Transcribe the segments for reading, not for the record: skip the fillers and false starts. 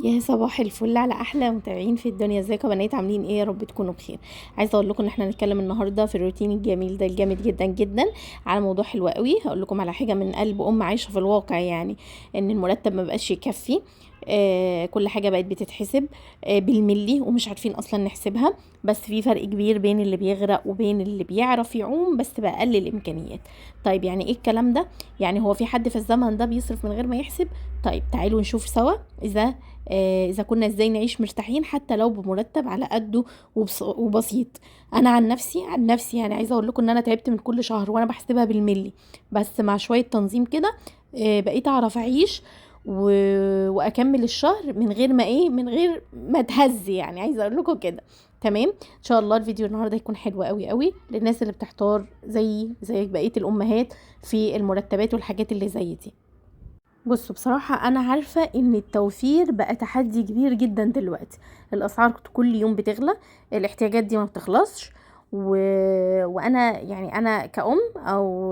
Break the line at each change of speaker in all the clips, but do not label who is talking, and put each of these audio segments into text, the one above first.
يا صباح الفل على احلى متابعين في الدنيا. ازيكم يا بنات؟ عاملين ايه؟ يا رب تكونوا بخير. عايزه اقول لكم ان احنا هنتكلم النهارده في الروتين الجميل ده الجامد جدا جدا على موضوع حلو قوي. هقول لكم على حاجه من قلب عايشه في الواقع، يعني ان المرتب ما بقاش يكفي. كل حاجه بقت بتتحسب بالملي ومش عارفين اصلا نحسبها. بس في فرق كبير بين اللي بيغرق وبين اللي بيعرف يعوم بس بأقل الامكانيات. طيب يعني ايه الكلام ده؟ يعني هو في حد في الزمن ده بيصرف من غير ما يحسب؟ طيب تعالوا نشوف سوا اذا كنا ازاي نعيش مرتاحين حتى لو بمرتب على قده وبسيط. انا عن نفسي يعني عايزه اقول لكم ان انا تعبت من كل شهر وانا بحسبها بالملي. بس مع شويه تنظيم كده بقيت اعرف اعيش واكمل الشهر من غير ما اتهز، يعني عايزه اقول لكم كده. تمام، ان شاء الله الفيديو النهارده هيكون حلو قوي قوي للناس اللي بتحتار زي بقيه الامهات في المرتبات والحاجات اللي زي دي. بصوا، بصراحة أنا عارفة إن التوفير بقى تحدي كبير جدا دلوقتي. الأسعار كل يوم بتغلى، الاحتياجات دي ما بتخلصش. و... وأنا يعني أنا كأم أو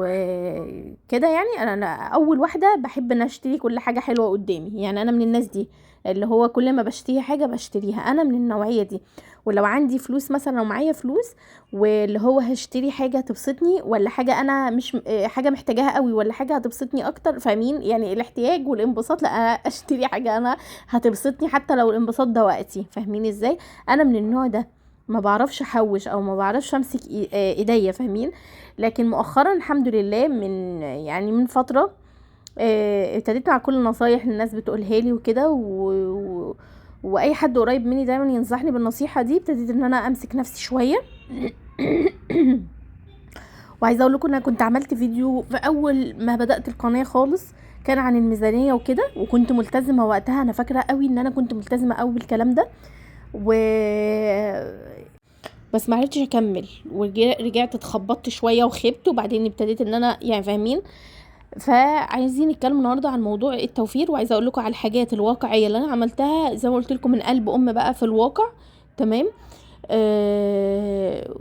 كده، يعني أنا أول واحدة بحب إن أشتري كل حاجة حلوة قدامي. يعني أنا من الناس دي اللي هو كل ما بشتري حاجة بشتريها، أنا من النوعية دي. ولو عندي فلوس مثلا، لو معايا فلوس واللي هو هشتري حاجة تبسطني، ولا حاجة انا مش حاجة محتاجاها قوي، ولا حاجة هتبسطني اكتر، فاهمين يعني الاحتياج والانبساط؟ لا، انا اشتري حاجة انا هتبسطني حتى لو الانبساط ده وقتي. فاهمين ازاي؟ انا من النوع ده، ما بعرفش احوش او ما بعرفش امسك ايديا، فاهمين؟ لكن مؤخرا الحمد لله، من فترة ابتديت مع كل النصايح اللي الناس بتقولها لي وكده واي حد قريب مني دايما ينصحني بالنصيحة دي. ابتديت ان انا امسك نفسي شوية. وعايزه اقول لكم ان انا كنت عملت فيديو في اول ما بدات القناه خالص، كان عن الميزانيه وكده، وكنت ملتزمه وقتها. انا فاكره قوي ان انا كنت ملتزمه قوي بالكلام ده. و بس ما عرفتش اكمل، ورجعت اتخبطت شويه وخبت، وبعدين ابتديت ان انا يعني فاهمين. فعايزين نتكلم النهارده عن موضوع التوفير، وعايزه اقول لكم على الحاجات الواقعيه اللي انا عملتها زي ما قلت لكم من قلب بقى في الواقع. تمام. آه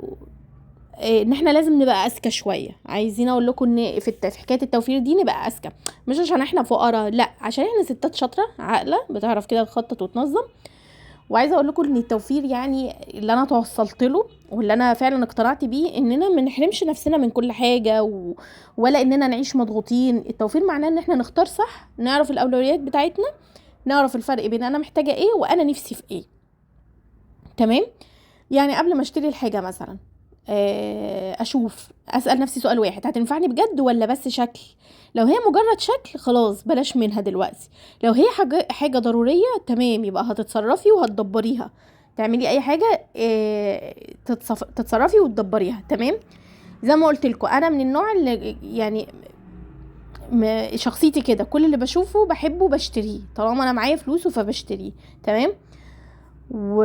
ان احنا لازم نبقى اذكى شويه. عايزين اقول لكم ان في حكايه التوفير دي نبقى اذكى، مش عشان احنا فقراء، لا، عشان احنا ستات شاطره عاقله بتعرف كده تخطط وتنظم. وعايزه اقول لكم ان التوفير يعني اللي انا توصلت له واللي انا فعلا اقتنعت بيه، اننا ما نحرمش نفسنا من كل حاجه ولا اننا نعيش مضغوطين. التوفير معناه ان احنا نختار صح، نعرف الاولويات بتاعتنا، نعرف الفرق بين انا محتاجه ايه وانا نفسي في ايه. تمام. يعني قبل ما اشتري الحاجه مثلا، اسال نفسي سؤال واحد: هتنفعني بجد ولا بس شكل؟ لو هي مجرد شكل خلاص بلاش منها دلوقتي. لو هي حاجه ضروريه، تمام، يبقى هتتصرفي وهتدبريها. تعملي اي حاجه تتصرفي وتدبريها. تمام. زي ما قلت لكم، انا من النوع اللي يعني شخصيتي كده، كل اللي بشوفه بحبه بشتريه طالما انا معايا فلوسه فبشتريه. تمام. و...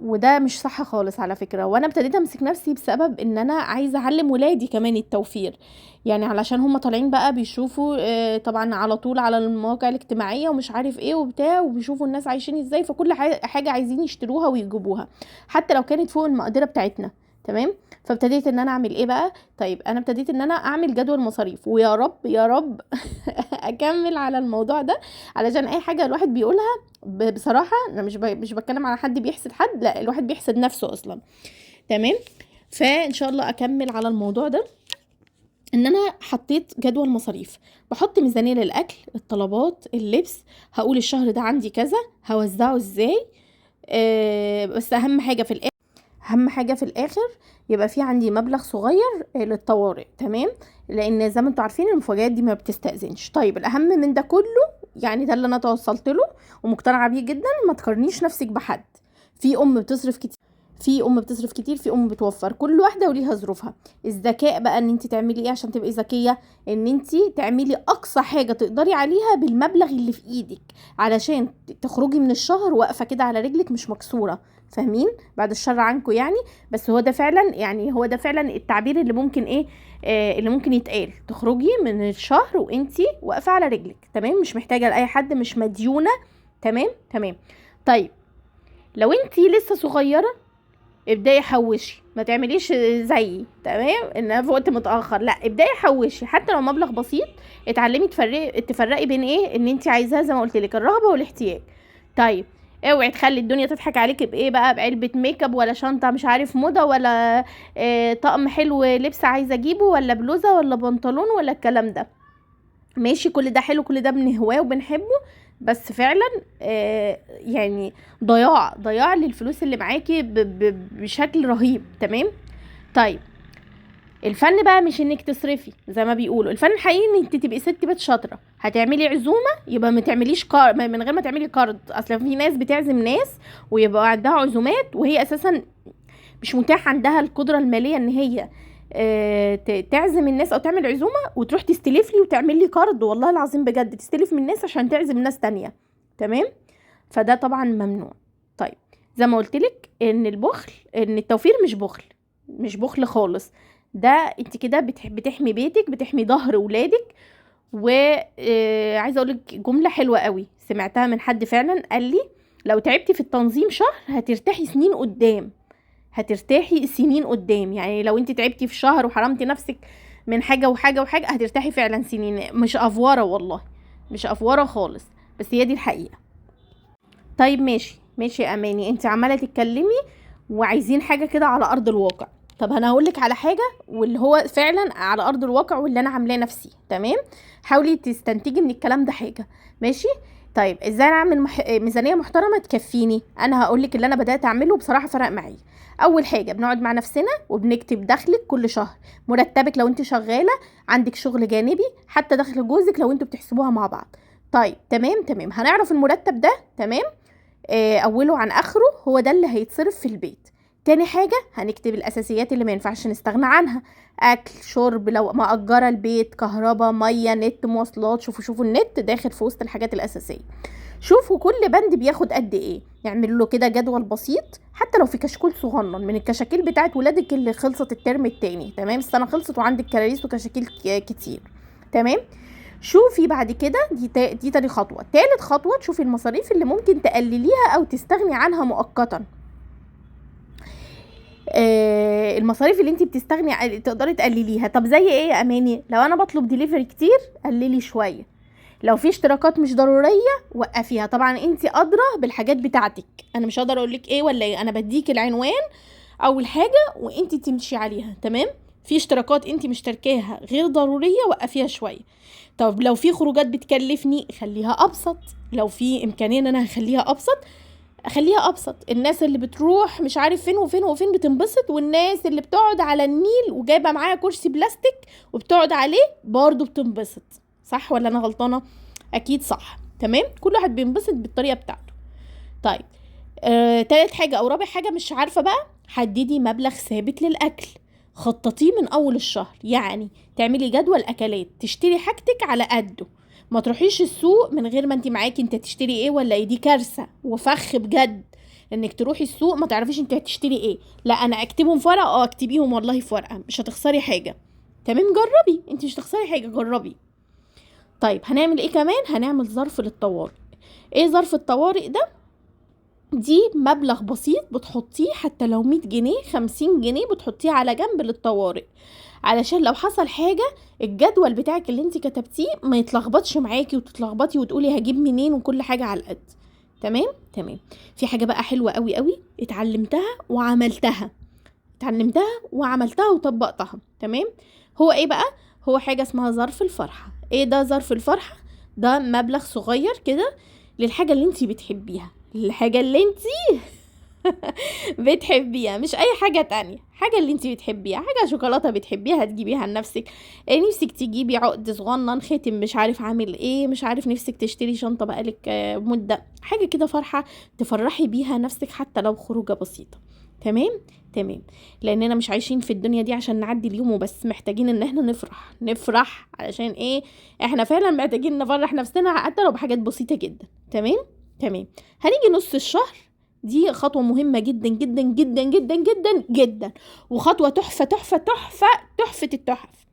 وده مش صح خالص على فكرة. وانا ابتديت امسك نفسي بسبب ان انا عايزة اعلم ولادي كمان التوفير. يعني علشان هم طالعين بقى بيشوفوا طبعا على طول على المواقع الاجتماعية ومش عارف ايه وبتاع، وبيشوفوا الناس عايشين ازاي، فكل حاجة عايزين يشتروها ويجيبوها حتى لو كانت فوق المقدرة بتاعتنا. تمام. فابتديت ان انا اعمل ايه بقى؟ طيب انا ابتديت ان انا اعمل جدول مصاريف، ويا رب يا رب اكمل على الموضوع ده. علشان اي حاجة الواحد بيقولها بصراحة، انا مش بتكلم على حد بيحسد حد، لا، الواحد بيحسد نفسه اصلا. تمام. فان شاء الله اكمل على الموضوع ده. ان انا حطيت جدول مصاريف، بحط ميزانية للاكل، الطلبات، اللبس. هقول الشهر ده عندي كذا، هوزعه ازاي. بس اهم حاجة في الاخر يبقى في عندي مبلغ صغير للطوارئ. تمام. لان زي ما انتوا عارفين المفاجآت دي ما بتستأذنش. طيب الاهم من ده كله، يعني ده اللي انا توصلت له ومقتنعة بيه جدا: ما تقارنيش نفسك بحد. في ام بتصرف كتير، في ام بتوفر. كل واحده وليها ظروفها. الذكاء بقى ان انت تعملي ايه عشان تبقي ذكيه؟ ان انت تعملي اقصى حاجه تقدري عليها بالمبلغ اللي في ايدك، علشان تخرجي من الشهر واقفه كده على رجلك مش مكسوره. فاهمين؟ بعد الشر عنكم يعني. بس هو ده فعلا التعبير اللي ممكن ايه، اللي ممكن يتقال: تخرجي من الشهر وانتي واقفه على رجلك. تمام، مش محتاجه لاي حد، مش مديونه. تمام تمام. طيب لو انتي لسه صغيره، ابداي حوشي، ما تعمليش زيي. تمام، ان في وقت متاخر، لا، ابداي حوشي حتى لو مبلغ بسيط. اتعلمي تفرقي بين ايه ان انت عايزاه، زي ما قلت لك، الرغبه والاحتياج. طيب اوعي تخلي الدنيا تضحك عليكي بايه بقى، بعلبة ميك اب ولا شنطة مش عارف موضة ولا طقم حلو لبس عايزة اجيبه ولا بلوزة ولا بنطلون ولا الكلام ده. ماشي، كل ده حلو، كل ده بنهواه وبنحبه، بس فعلا يعني ضياع للفلوس اللي معاكي بشكل رهيب. تمام. طيب الفن بقى مش انك تصرفي زي ما بيقولوا، الفن الحقيقي ان انت تبقي ست بيت شاطره. هتعملي عزومه يبقى ما تعمليش من غير ما تعملي كارد. اصل في ناس بتعزم ناس ويبقى عندها عزومات وهي اساسا مش متاح عندها القدره الماليه ان هي تعزم الناس او تعمل عزومه وتروح تستلف لي وتعمل لي كارد، والله العظيم بجد تستلف من الناس عشان تعزم ناس تانية. تمام. فده طبعا ممنوع. طيب زي ما قلت لك ان التوفير مش بخل خالص. ده انت كده بتحمي بيتك، بتحمي ظهر ولادك. وعايزه اقول لك جمله حلوه قوي سمعتها من حد فعلا، قال لي لو تعبتي في التنظيم شهر هترتاحي سنين قدام. يعني لو انت تعبتي في شهر وحرمتي نفسك من حاجه وحاجه هترتاحي فعلا سنين. مش افوره والله، مش افوره خالص، بس هي دي الحقيقه. طيب ماشي يا اماني، انت عماله تتكلمي وعايزين حاجه كده على ارض الواقع. طب انا هقولك على حاجه واللي هو فعلا على ارض الواقع واللي انا عاملاه نفسي. تمام. حاولي تستنتجي من الكلام ده حاجه. ماشي. طيب ازاي اعمل ميزانيه محترمه تكفيني؟ انا هقولك اللي انا بدات اعمله بصراحه فرق معايا. اول حاجه بنقعد مع نفسنا وبنكتب دخلك كل شهر، مرتبك لو انت شغاله، عندك شغل جانبي، حتى دخل جوزك لو انتوا بتحسبوها مع بعض. طيب تمام هنعرف المرتب ده. تمام. اوله عن اخره هو ده اللي هيتصرف في البيت. تاني حاجة هنكتب الاساسيات اللي ما ينفعش نستغنى عنها، اكل شرب، لو مأجرة البيت، كهرباء مية نت مواصلات. شوفوا النت داخل في وسط الحاجات الاساسية. شوفوا كل بند بياخد قد ايه، يعمل له كده جدول بسيط حتى لو في كشكول صغنن من الكشاكيل بتاعت ولادك اللي خلصت الترم التاني. تمام. السنة خلصت وعندك كراريس وكشاكيل كتير. تمام. شوفي بعد كده دي تاني خطوة. تالت خطوة تشوفي المصاريف اللي ممكن تقلليها او تستغني عنها مؤقتا. المصاريف اللي انت بتستغني تقدري تقلليها. طب زي ايه يا اماني؟ لو انا بطلب ديليفري كتير قللي شوية. لو في اشتراكات مش ضرورية وقفيها. طبعا انت ادرى بالحاجات بتاعتك، انا مش هقدر اقولك ايه ولا ايه، انا بديك العنوان اول حاجة وانت تمشي عليها. تمام. في اشتراكات انت مشتركاها غير ضرورية وقفيها شوية. طب لو في خروجات بتكلفني خليها ابسط، لو في امكانية ان انا هخليها ابسط. الناس اللي بتروح مش عارف فين وفين بتنبسط، والناس اللي بتقعد على النيل وجايبه معاها كرسي بلاستيك وبتقعد عليه برضو بتنبسط. صح ولا انا غلطانه؟ اكيد صح. تمام. كل واحد بينبسط بالطريقه بتاعته. طيب تالت حاجه او رابع حاجه مش عارفه بقى، حددي مبلغ ثابت للاكل، خططيه من اول الشهر. يعني تعملي جدول اكلات، تشتري حاجتك على قده. ما تروحيش السوق من غير ما انت معاكي انت هتشتري ايه ولا ايه. دي كارثه وفخ بجد انك تروحي السوق ما تعرفيش انت هتشتري ايه. لا انا اكتبهم في ورقه. اكتبيهم والله في ورقه، مش هتخسري حاجه. تمام. جربي، انت مش هتخسري حاجه، جربي. طيب هنعمل ايه كمان؟ هنعمل ظرف للطوارئ. ايه ظرف الطوارئ ده؟ دي مبلغ بسيط بتحطيه، حتى لو 100 جنيه 50 جنيه بتحطيه على جنب للطوارئ، علشان لو حصل حاجة الجدول بتاعك اللي انت كتبتيه ما يتلخبطش معاكي وتتلخبطي وتقولي هجيب منين وكل حاجة على القد. تمام. في حاجة بقى حلوة قوي قوي اتعلمتها وعملتها وطبقتها. تمام. هو ايه بقى؟ هو حاجة اسمها ظرف الفرحة. ايه ده ظرف الفرحة؟ ده مبلغ صغير كده للحاجة اللي انت بتحبيها، بتحبيها، مش اي حاجة تانية. حاجة اللي انت بتحبيها، حاجة شوكولاتة بتحبيها هتجيبيها لنفسك، نفسك تجيبي عقد صغنن، ختم مش عارف عامل ايه، مش عارف نفسك تشتري شنطة بقالك مدة، حاجة كده فرحة تفرحي بيها نفسك حتى لو خروجة بسيطة. تمام. لاننا مش عايشين في الدنيا دي عشان نعدي اليوم وبس، محتاجين ان احنا نفرح علشان ايه؟ احنا فعلا محتاجين نفرح نفسنا حتى لو بحاجات بسيطة جدا. تمام. هنيجي نص الشهر، دي خطوة مهمة جدا جدا جدا جدا جدا جدا، وخطوة تحفة التحف.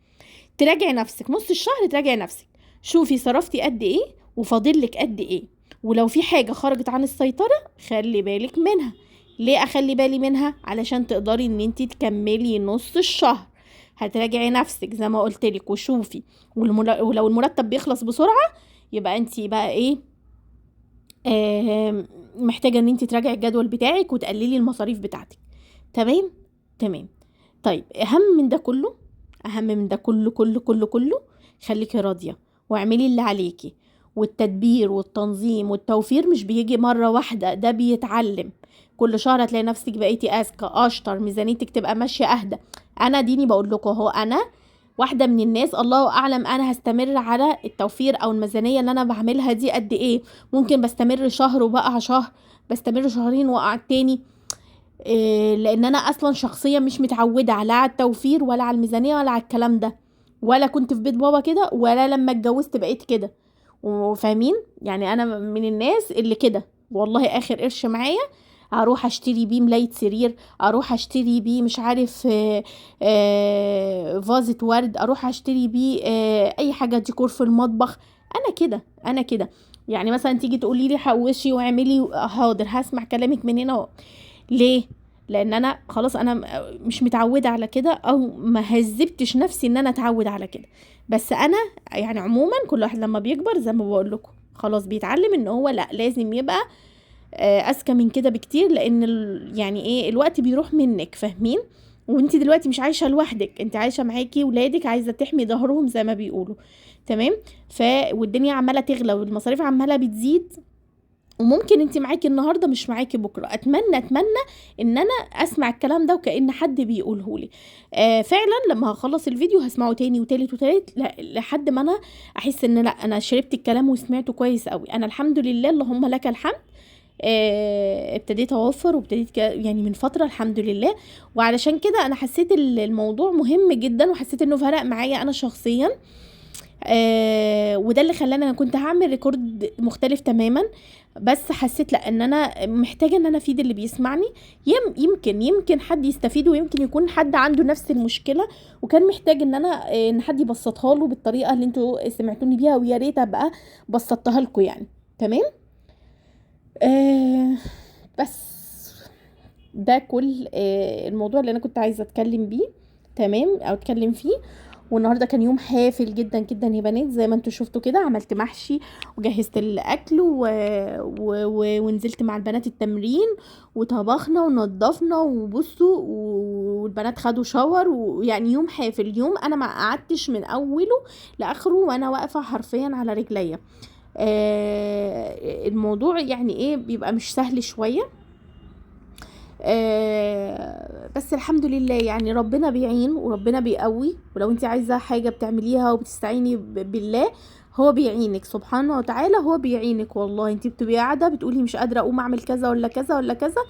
تراجعي نفسك نص الشهر، تراجعي نفسك، شوفي صرفتي قد ايه وفاضلك قد ايه، ولو في حاجة خرجت عن السيطرة خلي بالك منها. ليه اخلي بالي منها؟ علشان تقدري ان انتي تكملي نص الشهر. هتراجعي نفسك زي ما قلتلك وشوفي، ولو المرتب بيخلص بسرعة يبقى انتي بقى ايه؟ محتاجه ان انت تراجعي الجدول بتاعك وتقللي المصاريف بتاعتك. تمام. تمام. طيب اهم من ده كله، خليكي راضيه واعملي اللي عليكي. والتدبير والتنظيم والتوفير مش بيجي مره واحده، ده بيتعلم. كل شهر هتلاقي نفسك بقيتي اذكى اشطر، ميزانيتك تبقى ماشيه اهدى. انا ديني بقول لكم اهو، انا واحده من الناس الله اعلم انا هستمر على التوفير او الميزانيه اللي انا بعملها دي قد ايه. ممكن بستمر شهر وبقع شهر، بستمر شهرين واقع التاني. لان انا اصلا شخصيه مش متعوده على التوفير ولا على الميزانيه ولا على الكلام ده، ولا كنت في بيت بابا كده ولا لما اتجوزت بقيت كده. وفاهمين يعني انا من الناس اللي كده، والله اخر قرش معايا اروح اشتري بيه ملاية سرير، اروح اشتري بيه مش عارف فازة ورد، اروح اشتري بيه اي حاجة ديكور في المطبخ. انا كده يعني مثلا تيجي تقولي لي حوشي واعملي، حاضر هسمع كلامك من هنا. ليه؟ لان انا خلاص انا مش متعوده على كده، او ما هذبتش نفسي ان انا اتعود على كده. بس انا يعني عموما كل واحد لما بيكبر زي ما بقول لكم خلاص بيتعلم ان هو لا لازم يبقى اذكى من كده بكتير، لان يعني ايه الوقت بيروح منك، فاهمين؟ وانت دلوقتي مش عايشه لوحدك، انت عايشه معاكي ولادك، عايزه تحمي ظهرهم زي ما بيقولوا. تمام. والدنيا عماله تغلى والمصاريف عماله بتزيد، وممكن انت معاكي النهارده مش معاكي بكره. اتمنى ان انا اسمع الكلام ده وكأن حد بيقوله لي. فعلا لما هخلص الفيديو هسمعه تاني وتالت وتالت لحد ما انا احس ان لا انا شربت الكلام وسمعته كويس قوي. انا الحمد لله اللهم لك الحمد ابتديت اوفر وابتديت يعني من فتره الحمد لله. وعلشان كده انا حسيت الموضوع مهم جدا، وحسيت انه فرق معايا انا شخصيا. وده اللي خلاني انا كنت هعمل ريكورد مختلف تماما، بس حسيت لا ان انا محتاجه ان انا افيد اللي بيسمعني. يمكن حد يستفيد، ويمكن يكون حد عنده نفس المشكله وكان محتاج ان حد يبسطها له بالطريقه اللي انتوا سمعتوني بيها، ويا ريت ابقى بسطتها لكم يعني. تمام. بس ده كل الموضوع اللي انا كنت عايزه اتكلم بيه. تمام، او اتكلم فيه. والنهارده كان يوم حافل جدا جدا يا بنات، زي ما انتوا شفتوا كده عملت محشي وجهزت الاكل ونزلت مع البنات التمرين وطبخنا ونضفنا وبصوا، والبنات خدوا شاور، ويعني يوم حافل، يوم انا ما قعدتش من اوله لاخره وانا واقفه حرفيا على رجليا. الموضوع يعني ايه بيبقى مش سهل شويه. بس الحمد لله يعني ربنا بيعين وربنا بيقوي، ولو انت عايزة حاجة بتعمليها وبتستعيني بالله هو بيعينك سبحانه وتعالى، هو بيعينك. والله انت بتبقي قاعدة بتقولي مش قادرة اقوم اعمل كذا ولا كذا ولا كذا،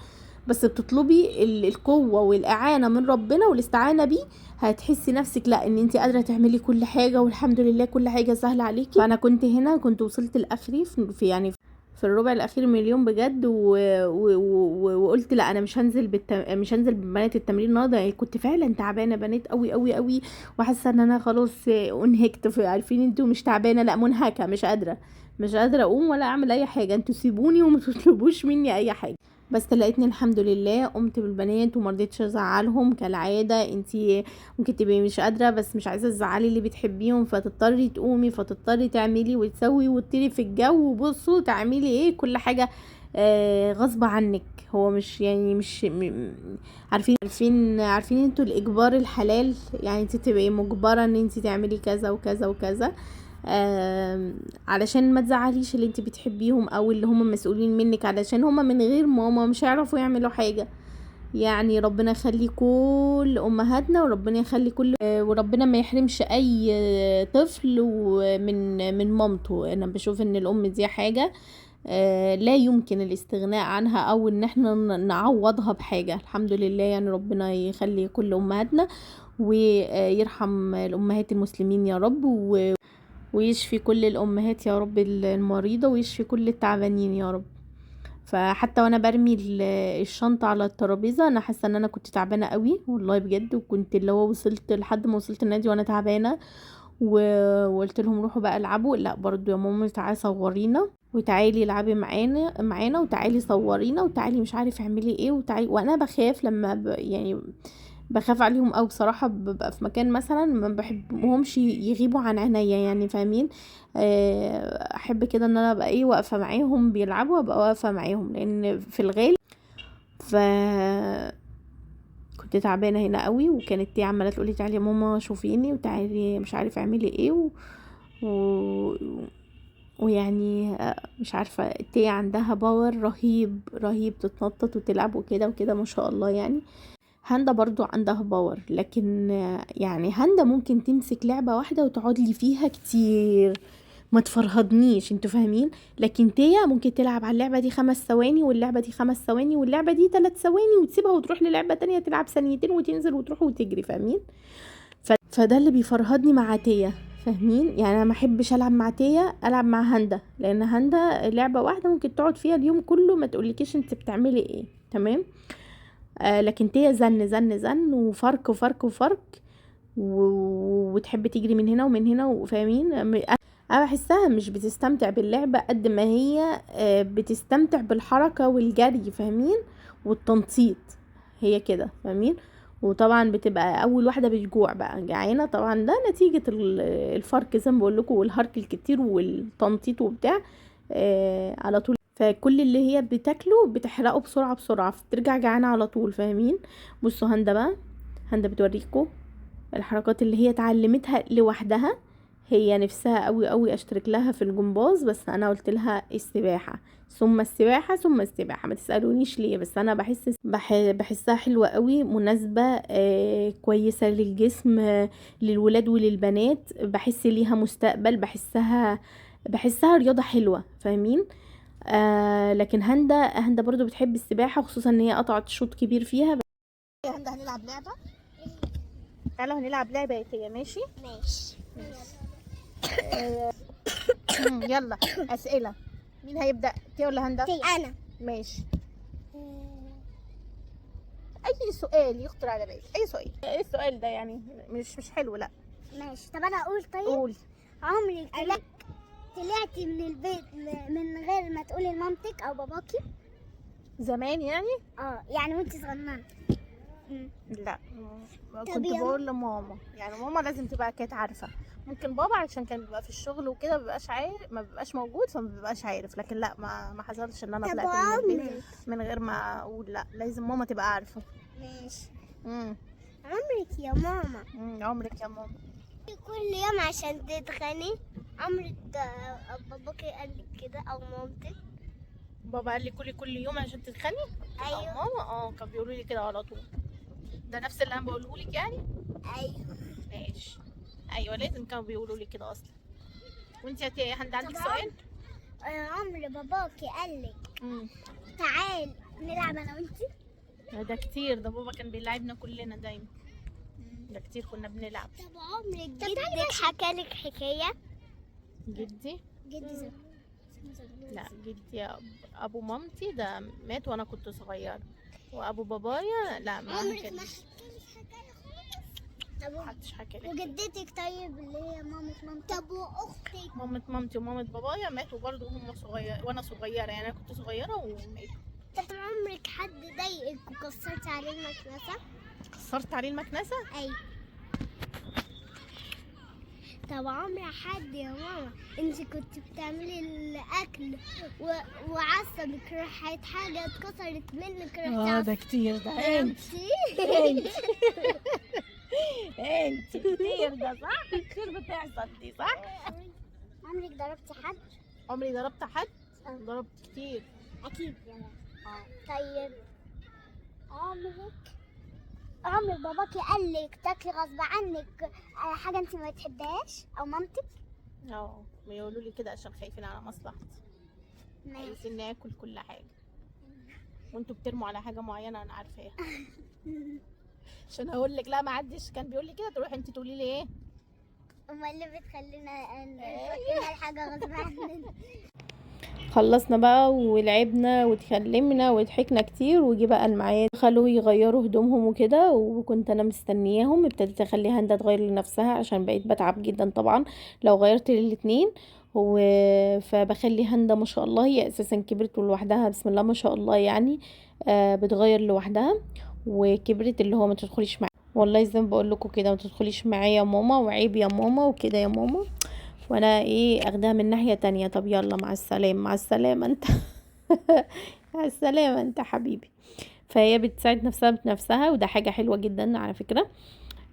بس بتطلبي القوة والإعانة من ربنا والاستعانة بيه، هتحسي نفسك لا ان انت قادرة تعملي كل حاجة، والحمد لله كل حاجة سهلة عليكي. فانا كنت هنا كنت وصلت لاخري في يعني في الربع الاخير من اليوم بجد، وقلت لا انا مش هنزل ببنات التمرين النهارده. يعني كنت فعلا تعبانه بنات قوي قوي قوي، وحاسه ان انا خلاص انهكت. عارفين انتوا مش تعبانه، لا منهكه، مش قادره اقوم ولا اعمل اي حاجه. انتوا سيبوني وما تطلبوش مني اي حاجه. بس لقيتني الحمد لله قمت بالبنات ومرضتش ازعلهم كالعاده. انتي ممكن تبقي مش قادره بس مش عايزه تزعلي اللي بتحبيهم، فتضطري تقومي، فتضطري تعملي وتسوي وتطيري في الجو، وبصوا تعملي ايه كل حاجه غصب عنك. هو مش يعني مش عارفين انتوا الاجبار الحلال، يعني انت تبقي مجبره ان انت تعملي كذا وكذا وكذا علشان ما تزعليش اللي انت بتحبيهم او اللي هم مسؤولين منك، علشان هم من غير ماما مش هيعرفوا يعملوا حاجة. يعني ربنا يخلي كل امهاتنا، وربنا يخلي كل وربنا ما يحرمش اي طفل من مامته. انا بشوف ان الام دي حاجة لا يمكن الاستغناء عنها، او ان احنا نعوضها بحاجة. الحمد لله يعني ربنا يخلي كل امهاتنا ويرحم الامهات المسلمين يا رب، ويشفي كل الامهات يا رب المريضة، ويشفي كل التعبانين يا رب. فحتى وانا برمي الشنطة على الترابيزة انا حاسة ان انا كنت تعبانة قوي والله بجد، وكنت اللي هو وصلت لحد ما وصلت النادي وانا تعبانة، وقلت لهم روحوا بقى العبوا. لا برضو يا ماما تعالي صورينا، وتعالي العبي معانا وتعالي صورينا، وتعالي مش عارف اعملي ايه، وتعالي. وانا بخاف لما يعني بخاف عليهم قوي بصراحه، ببقى في مكان مثلا ما بحبهمش يغيبوا عن عينيا يعني، فاهمين؟ احب كده ان انا ابقى ايه واقفه معاهم بيلعبوا، ابقى واقفه معاهم، لان في الغالب ف كنت تعبانه هنا قوي، وكانت تي عماله تقولي تعالي يا ماما شوفيني وتعالي مش عارفه اعملي ايه و... ويعني مش عارفه تي عندها باور رهيب رهيب، تتنطط وتلعب وكده وكده ما شاء الله يعني. هاندا برضو عندها باور، لكن يعني هاندا ممكن تمسك لعبة واحدة وتقعد لي فيها كتير ما تفرهدنيش، انتوا فاهمين؟ لكن تيا ممكن تلعب على اللعبة دي 5 ثواني، واللعبة دي 5 ثواني، واللعبة دي 3 ثواني، وتسيبها وتروح للعبة تانية تلعب ثانيتين وتنزل وتروح وتجري، فاهمين؟ فده اللي بيفرهدني مع تيا، فاهمين؟ يعني انا ما احبش العب مع تيا، العب مع هاندا، لان هاندا لعبة واحدة ممكن تقعد فيها اليوم كله ما تقولكيش انت بتعملي ايه، تمام؟ لكن تيا زن زن زن وفرق وفرق وفرق وتحب تجري من هنا ومن هنا، وفاهمين؟ انا بحسها مش بتستمتع باللعبة قد ما هي بتستمتع بالحركة والجري، فاهمين؟ والتنطيط، هي كده، فاهمين؟ وطبعا بتبقى اول واحدة بتجوع بقى جعانة، طبعا ده نتيجة الفرق زي ما بقول لكم، والهرك الكتير والتنطيط وبتاع على طول. فكل اللي هي بتاكله بتحرقه بسرعة بسرعة، فترجع جعانة على طول، فاهمين؟ بصوا هاندا بقى، هاندا بتوريكم الحركات اللي هي اتعلمتها لوحدها. هي نفسها قوي قوي اشترك لها في الجمباز، بس انا قلت لها السباحة ثم السباحة ثم السباحة، ما تسألونيش ليه، بس انا بحسها حلوة قوي، مناسبة كويسة للجسم، للولاد وللبنات، بحس ليها مستقبل، بحسها رياضة حلوة، فاهمين؟ لكن هاندا برضو بتحب السباحة، خصوصا ان هي قطعت شوط كبير فيها. يا هاندا هنلعب لعبة، تعالوا هنلعب لعبة يا تيا، ماشي؟
ماشي.
يلا أسئلة، مين هيبدأ، تيا ولا هاندا؟
انا.
ماشي، اي سؤال يخطر على بالك، اي سؤال. ايه السؤال ده يعني؟ مش حلو، لا.
ماشي، طب انا اقول. طيب
قول.
عمري طلعتي من البيت من غير ما تقولي لمامتك او باباكي؟
زمان يعني؟
يعني وانت صغننه.
لا،
طب
كنت
يا
بقول لماما، يعني ماما لازم تبقى كانت عارفه، ممكن بابا عشان كان بيبقى في الشغل وكده ما بيبقاش عارف، ما بيبقاش موجود، فما بيبقاش عارف، لكن لا ما حصلش ان انا
طب
طلعت من البيت
عمرك.
من غير ما اقول، لا لازم ماما تبقى عارفه.
ماشي.
امم
عمرك يا ماما
عمرك يا ماما
كل يوم عشان تتخني؟ عمرك باباكي قال لك كده او مامتك؟
بابا قال لي كل يوم عشان تتخني؟
ايوه.
ماما كانوا بيقولوا لي كده على طول، ده نفس اللي انا بقوله لك يعني.
ايوه.
ماشي، ايوه لازم كانوا بيقولوا لي كده اصلا. وانت يا هند عندك
طب
سؤال؟
عمر باباكي قال لك تعال نلعب انا وانتي؟
ده كتير، ده بابا كان بيلعبنا كلنا دايما، ده كتير كنا بنلعب.
طب عمرك جدك حكى لك حكايه؟
جدي؟
جدي
لا، جدي ابو مامتي ده مات وانا كنت صغيره، وابو بابايا لا ما
عمرك
كانش.
ما حكى لك حكايه خالص؟
محدش حكى لي.
وجدتك طيب اللي هي مامة مامتك؟ طب واختك؟
مامة مامتي ومامة بابايا ماتوا برضو هم صغير وانا صغيره، يعني انا كنت صغيره وماتوا.
طب عمرك حد ضايقك وكسرت عليه المكنسه؟
كسرت عليه المكنسه؟
ايوه. طب عمر حد يا ماما انت كنت بتعملي الاكل وعصبك راحت حاجه اتكسرت منك
ده كتير، ده انت انت كتير، ده صح، كتير بتحصل دي، صح؟
عمرك ضربتي حد؟
عمري ضربت حد؟ ضربت كتير
اكيد يعني. طيب عمرك باباكي قال لك تاكلي غصب عنك حاجه انت ما بتحبهاش او مامتك؟
بيقولوا لي كده عشان خايفين على مصلحتي، عايزين ناكل كل حاجه، وانتوا بترموا على حاجه معينه انا عارفاها. عشان اقول لك لا ما حدش كان بيقول لي كده، تروحي انت تقولي لي ايه؟
امال اللي بتخلينا ناكل حاجه غصب عننا.
خلصنا بقى ولعبنا واتكلمنا وضحكنا كتير، وجي بقى الميعاد خلوه يغيروا هدومهم وكده، وكنت انا مستنياهم. ابتديت اخلي هاندا تغير لنفسها عشان بقيت بتعب جدا طبعا لو غيرت للاتنين، فبخلي هاندا ما شاء الله، هي اساسا كبرت لوحدها بسم الله ما شاء الله يعني، بتغير لوحدها وكبرت، اللي هو ما تدخليش معاها. والله زي ما بقول لكم كده، ما تدخليش معايا يا ماما، وعيب يا ماما وكده يا ماما، وانا ايه اخدها من ناحية تانية. طب يلا مع السلامة، مع السلامة انت. مع السلامة انت حبيبي. فهي بتساعد نفسها بنفسها، وده حاجة حلوة جدا على فكرة.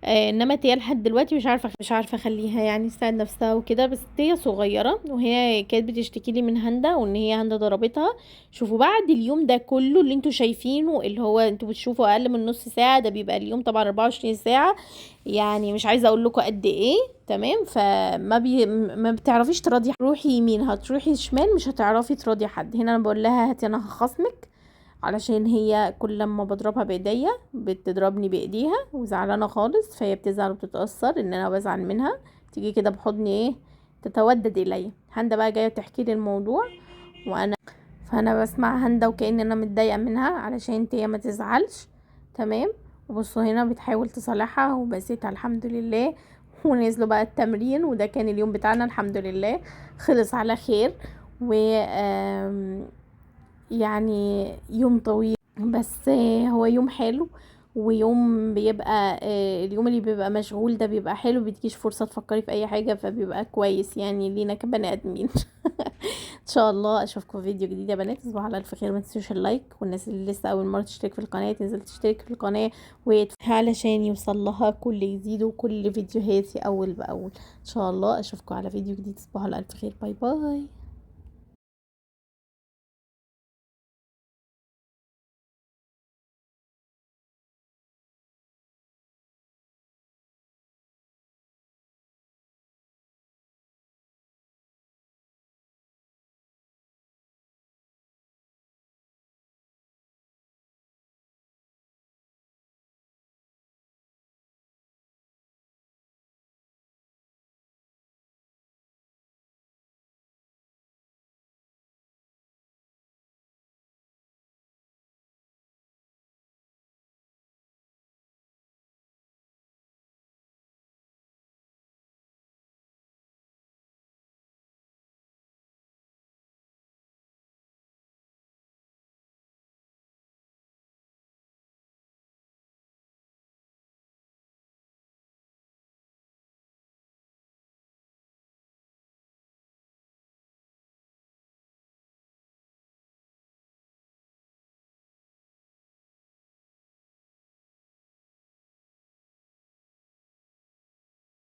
انما تيا لحد دلوقتي مش عارفه اخليها يعني تساعد نفسها وكده. بس تيا صغيره، وهي كانت بتشتكي لي من هندا، وان هي هندا ضربتها. شوفوا بعد اليوم ده كله اللي انتوا شايفينه، اللي هو انتوا بتشوفوا اقل من نص ساعه، ده بيبقى اليوم طبعا 24 ساعه. يعني مش عايزه اقول لكم قد ايه. تمام. ما بتعرفيش تراضي، روحي يمين هتروحي شمال مش هتعرفي تراضي حد. هنا انا بقول لها هاتي انا هخصمك، علشان هي كل لما بضربها بايديا بتضربني بايديها وزعلانه خالص، فهي بتزعل وبتتاثر ان انا بزعل منها. تيجي كده بحضني ايه، تتودد الي. هندا بقى جايه تحكي لي الموضوع، فانا بسمع هندا وكأن انا متضايقه منها علشان هي ما تزعلش. تمام. وبصوا هنا بتحاول تصالحها وبسيتها الحمد لله. ونزلوا بقى التمرين، وده كان اليوم بتاعنا الحمد لله خلص على خير. و يعني يوم طويل، بس هو يوم حلو. ويوم بيبقى اليوم اللي بيبقى مشغول ده بيبقى حلو، بتجيش فرصة تفكري في اي حاجة، فبيبقى كويس يعني لينا كبني ادمين. ان شاء الله اشوفكم في فيديو جديد يا بنات. تصبحوا على الف خير، ما تنسوش اللايك، والناس اللي لسه اول مرة تشترك في القناة تنزل تشترك في القناة علشان يوصل لها كل جديد وكل فيديوهاتي اول باول. ان شاء الله اشوفكم على فيديو جديد. تصبحوا على الف خير، باي باي.